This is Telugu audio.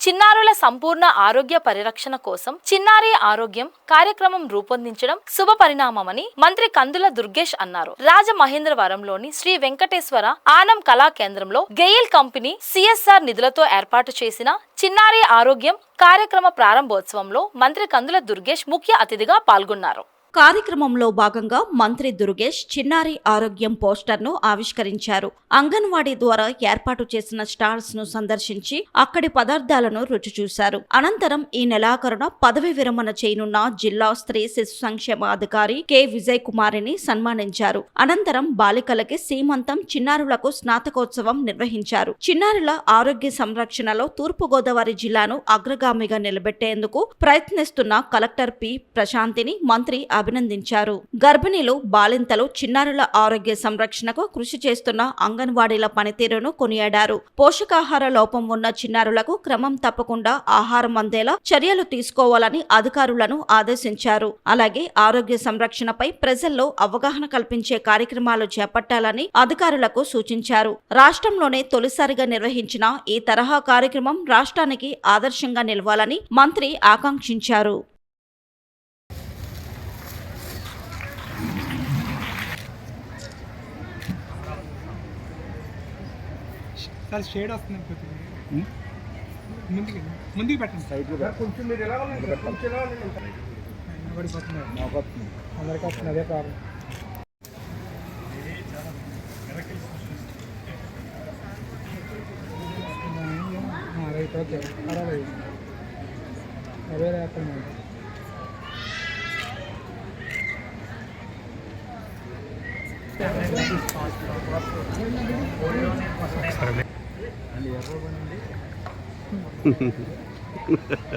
చిన్నారుల సంపూర్ణ ఆరోగ్య పరిరక్షణ కోసం చిన్నారి ఆరోగ్యం కార్యక్రమం రూపొందించడం శుభ పరిణామమని మంత్రి కందుల దుర్గేష్ అన్నారు. రాజమహేంద్రవరంలోని శ్రీ వెంకటేశ్వర ఆనం కళా కేంద్రంలో గెయిల్ కంపెనీ సిఎస్ఆర్ నిధులతో ఏర్పాటు చేసిన చిన్నారి ఆరోగ్యం కార్యక్రమ ప్రారంభోత్సవంలో మంత్రి కందుల దుర్గేష్ ముఖ్య అతిథిగా పాల్గొన్నారు. కార్యక్రమంలో భాగంగా మంత్రి దుర్గేష్ చిన్నారి ఆరోగ్యం పోస్టర్ను ఆవిష్కరించారు. అంగన్వాడీ ద్వారా ఏర్పాటు చేసిన స్టాల్స్ ను సందర్శించి అక్కడి పదార్థాలను రుచి చూశారు. అనంతరం ఈ నెలాఖరున పదవి విరమణ చేయనున్న జిల్లా స్త్రీ శిశు సంక్షేమ అధికారి కె విజయ్ కుమారిని సన్మానించారు. అనంతరం బాలికలకి సీమంతం, చిన్నారులకు స్నాతకోత్సవం నిర్వహించారు. చిన్నారుల ఆరోగ్య సంరక్షణలో తూర్పుగోదావరి జిల్లాను అగ్రగామిగా నిలబెట్టేందుకు ప్రయత్నిస్తున్న కలెక్టర్ పి ప్రశాంతిని మంత్రి అభినందించారు. గర్భిణీలు, బాలింతలు, చిన్నారుల ఆరోగ్య సంరక్షణకు కృషి చేస్తున్న అంగన్వాడీల పనితీరును కొనియాడారు. పోషకాహార లోపం ఉన్న చిన్నారులకు క్రమం తప్పకుండా ఆహారం అందేలా చర్యలు తీసుకోవాలని అధికారులను ఆదేశించారు. అలాగే ఆరోగ్య సంరక్షణపై ప్రజల్లో అవగాహన కల్పించే కార్యక్రమాలు చేపట్టాలని అధికారులకు సూచించారు. రాష్ట్రంలోనే తొలిసారిగా నిర్వహించిన ఈ తరహా కార్యక్రమం రాష్ట్రానికి ఆదర్శంగా నిలవాలని మంత్రి ఆకాంక్షించారు. షేడ్ వస్తుంది ముందుకు పెట్టండి సైడ్లో కొంచెం మీరు ఎలా అందరికీ వస్తుంది అదే ప్రాబ్లం. రైట్ ఓకే అదే రాకుండా